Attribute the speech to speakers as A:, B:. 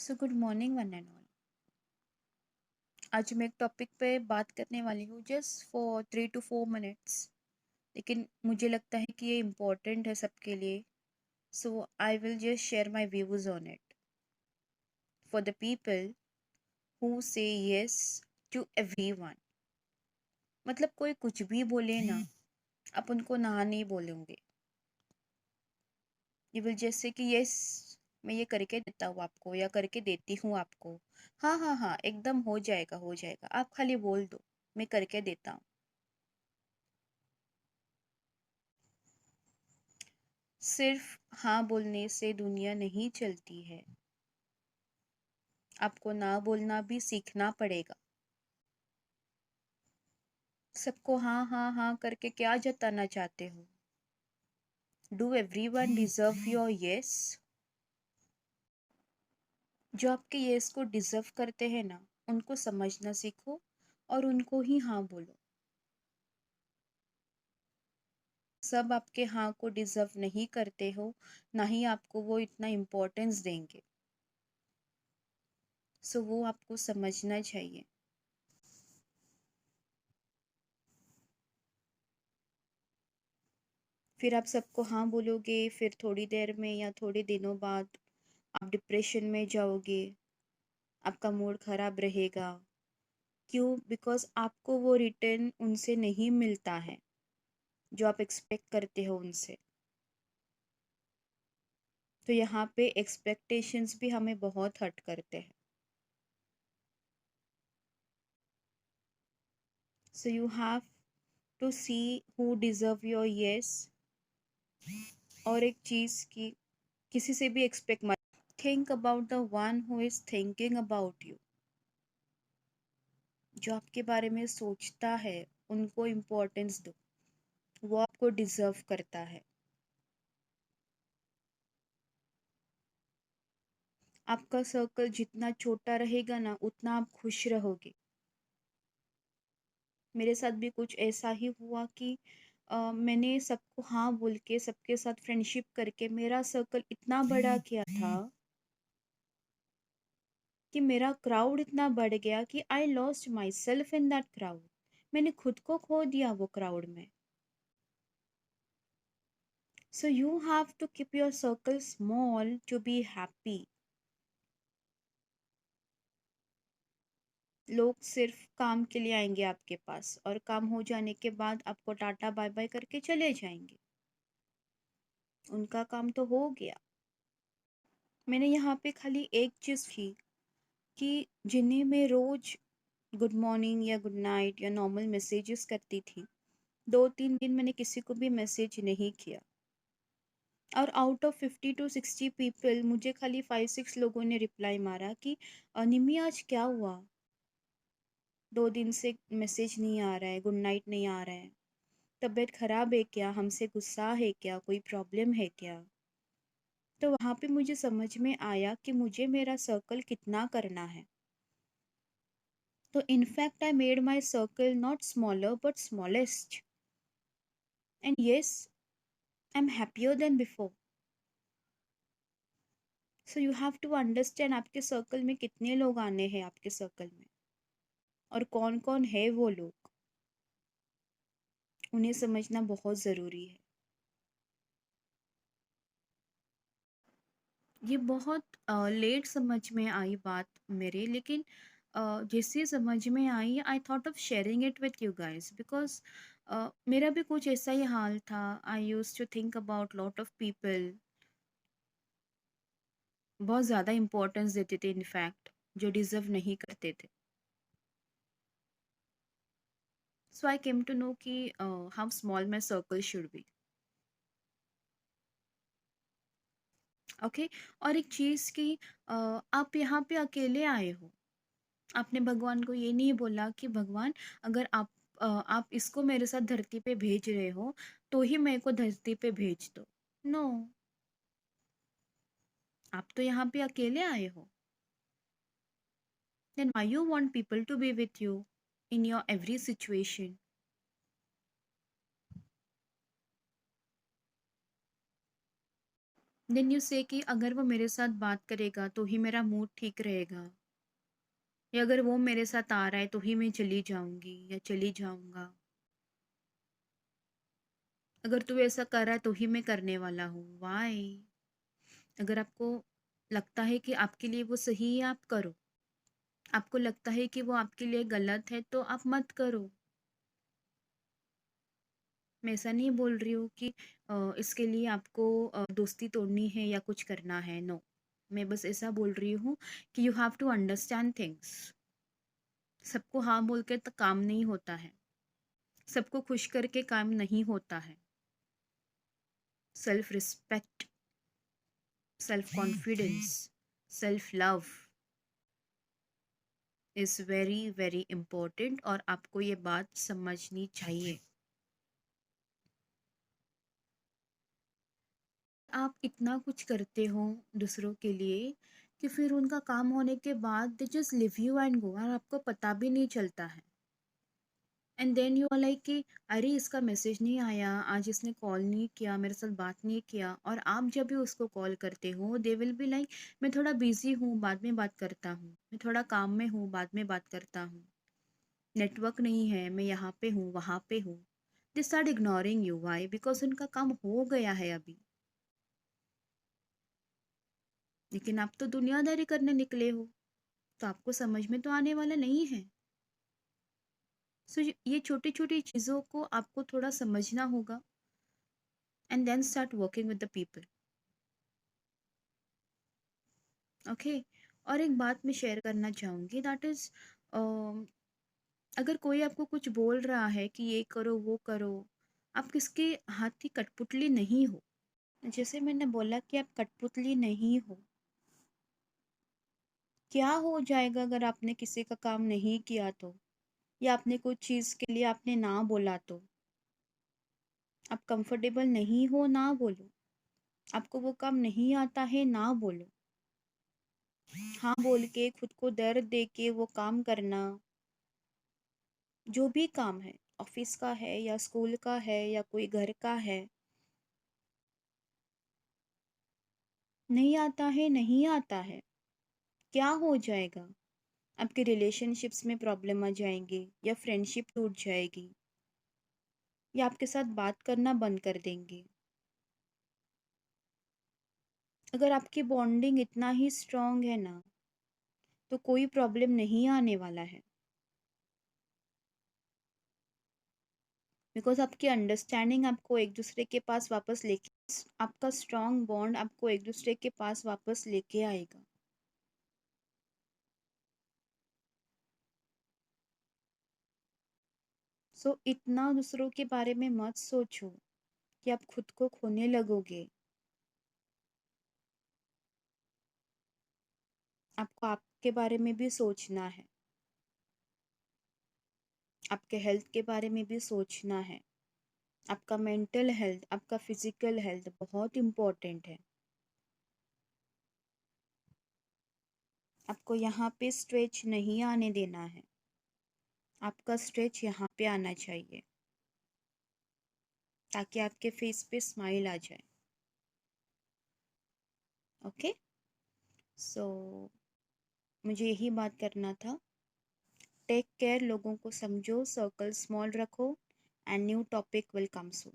A: So good morning one and all. आज मैं एक टॉपिक पे बात करने वाली हूँ जस्ट फॉर 3 to 4 मिनट्स, लेकिन मुझे लगता है कि ये इम्पोर्टेंट है सबके लिए। So I will just share my views on it for the people who say yes to everyone. मतलब कोई कुछ भी बोले ना, आप उनको ना नहीं बोलेंगे। यू विल जस्ट से कि यस, मैं ये करके देता हूँ आपको या करके देती हूँ आपको। हाँ हाँ हाँ, एकदम हो जाएगा हो जाएगा, आप खाली बोल दो, मैं करके देता हूँ। सिर्फ हाँ बोलने से दुनिया नहीं चलती है, आपको ना बोलना भी सीखना पड़ेगा। सबको हाँ हाँ हाँ करके क्या जताना चाहते हो? Do everyone deserve your yes? जो आपके यस को डिजर्व करते हैं ना, उनको समझना सीखो और उनको ही हाँ बोलो। सब आपके हाँ को डिजर्व नहीं करते हो, ना ही आपको वो इतना इम्पोर्टेंस देंगे। सो वो आपको समझना चाहिए। फिर आप सबको हाँ बोलोगे, फिर थोड़ी देर में या थोड़े दिनों बाद आप डिप्रेशन में जाओगे, आपका मूड खराब रहेगा। क्यों? बिकॉज आपको वो रिटर्न उनसे नहीं मिलता है जो आप एक्सपेक्ट करते हो उनसे। तो यहाँ पे एक्सपेक्टेशंस भी हमें बहुत हर्ट करते हैं। So you have to see who deserve your yes. और एक चीज़ की, किसी से भी एक्सपेक्ट मत। Think about the one who is thinking about you. जो आपके बारे में सोचता है, उनको इम्पोर्टेंस दो, वो आपको डिजर्व करता है। आपका सर्कल जितना छोटा रहेगा ना, उतना आप खुश रहोगे। मेरे साथ भी कुछ ऐसा ही हुआ कि मैंने सबको हाँ बोल के सबके साथ फ्रेंडशिप करके मेरा सर्कल इतना बड़ा किया था कि मेरा क्राउड इतना बढ़ गया कि I lost myself in that crowd. मैंने खुद को खो दिया वो क्राउड में। So you have to keep your circle small to be happy. लोग सिर्फ काम के लिए आएंगे आपके पास, और काम हो जाने के बाद आपको टाटा बाय बाय करके चले जाएंगे। उनका काम तो हो गया। मैंने यहाँ पे खाली एक चीज़ की कि जिन्हें मैं रोज गुड मॉर्निंग या गुड नाइट या नॉर्मल मैसेजेस करती थी, 2-3 दिन मैंने किसी को भी मैसेज नहीं किया। और आउट ऑफ 50 to 60 पीपल, मुझे खाली 5-6 लोगों ने रिप्लाई मारा कि निमी आज क्या हुआ, 2 दिन से मैसेज नहीं आ रहा है, गुड नाइट नहीं आ रहा है, तबीयत खराब है क्या, हमसे गुस्सा है क्या, कोई प्रॉब्लम है क्या? तो वहाँ पे मुझे समझ में आया कि मुझे मेरा सर्कल कितना करना है। तो in fact I made my circle not smaller but smallest, and yes, I am happier than before. So you have to understand आपके सर्कल में कितने लोग आने हैं आपके सर्कल में, और कौन कौन है वो लोग, उन्हें समझना बहुत ज़रूरी है। ये बहुत लेट समझ में आई बात मेरे, लेकिन जैसे समझ में आई, I thought of sharing it with you guys, because मेरा भी कुछ ऐसा ही हाल था। I used to think about lot of people, बहुत ज़्यादा इम्पोर्टेंस देते थे इनफैक्ट, जो डिज़र्व नहीं करते थे। सो आई केम टू नो कि how small my circle should be. Okay. और एक चीज़ कि आप यहाँ पे अकेले आए हो। आपने भगवान को ये नहीं बोला कि भगवान, अगर आप इसको मेरे साथ धरती पे भेज रहे हो, तो ही मेरे को धरती पे भेज दो। नो, आप तो यहाँ पे अकेले आए हो। Then why you want people to be with you in your every situation? Then you say कि अगर वो मेरे साथ बात करेगा तो ही मेरा मूड ठीक रहेगा, या अगर वो मेरे साथ आ रहा है तो ही मैं चली जाऊँगी या चली जाऊँगा। अगर तू ऐसा कर रहा है तो ही मैं करने वाला हूँ। व्हाई? अगर आपको लगता है कि आपके लिए वो सही है, आप करो। आपको लगता है कि वो आपके लिए गलत है तो आप मत करो। मैं ऐसा नहीं बोल रही हूँ कि इसके लिए आपको दोस्ती तोड़नी है या कुछ करना है, नो। मैं बस ऐसा बोल रही हूँ कि you have to understand things. सबको हाँ बोल के तो काम नहीं होता है, सबको खुश करके काम नहीं होता है। Self respect, self confidence, self love is very very important, और आपको ये बात समझनी चाहिए। आप इतना कुछ करते हो दूसरों के लिए कि फिर उनका काम होने के बाद they just leave you and go, और आपको पता भी नहीं चलता है। And then you are like कि अरे इसका मैसेज नहीं आया, आज इसने कॉल नहीं किया, मेरे साथ बात नहीं किया। और आप जब भी उसको कॉल करते हो दे विल बी लाइक मैं थोड़ा बिजी हूँ, बाद में बात करता हूँ, मैं थोड़ा काम में हूँ, बाद में बात करता हूँ, नेटवर्क नहीं है, मैं यहाँ पे हूँ वहाँ पे हूँ। They start ignoring you. Why? Because उनका काम हो गया है अभी। लेकिन आप तो दुनियादारी करने निकले हो, तो आपको समझ में तो आने वाला नहीं है। सो ये छोटी छोटी चीज़ों को आपको थोड़ा समझना होगा, and then start working with the people. Okay. और एक बात मैं शेयर करना चाहूँगी, दैट इज़ अगर कोई आपको कुछ बोल रहा है कि ये करो वो करो, आप किसके हाथ की कठपुतली नहीं हो। जैसे मैंने बोला कि आप कठपुतली नहीं हो। क्या हो जाएगा अगर आपने किसी का काम नहीं किया तो, या आपने कुछ चीज़ के लिए आपने ना बोला तो? आप कंफर्टेबल नहीं हो, ना बोलो। आपको वो काम नहीं आता है, ना बोलो। हाँ बोल के खुद को दर्द दे के वो काम करना, जो भी काम है, ऑफिस का है या स्कूल का है या कोई घर का है, नहीं आता है, नहीं आता है, क्या हो जाएगा? आपके रिलेशनशिप्स में प्रॉब्लम आ जाएंगी, या फ्रेंडशिप टूट जाएगी, या आपके साथ बात करना बंद कर देंगे। अगर आपकी बॉन्डिंग इतना ही स्ट्रांग है ना, तो कोई प्रॉब्लम नहीं आने वाला है। बिकॉज आपकी अंडरस्टैंडिंग आपको एक दूसरे के पास वापस लेके, आपका स्ट्रांग बॉन्ड आपको एक दूसरे के पास वापस लेके आएगा। सो इतना दूसरों के बारे में मत सोचो कि आप खुद को खोने लगोगे। आपको आपके बारे में भी सोचना है, आपके हेल्थ के बारे में भी सोचना है। आपका मेंटल हेल्थ, आपका फिजिकल हेल्थ बहुत इम्पोर्टेंट है। आपको यहाँ पे स्ट्रेच नहीं आने देना है, आपका स्ट्रेच यहाँ पे आना चाहिए, ताकि आपके फेस पे स्माइल आ जाए। ओके। सो मुझे यही बात करना था। टेक केयर, लोगों को समझो, सर्कल स्मॉल रखो, and new topic will come soon.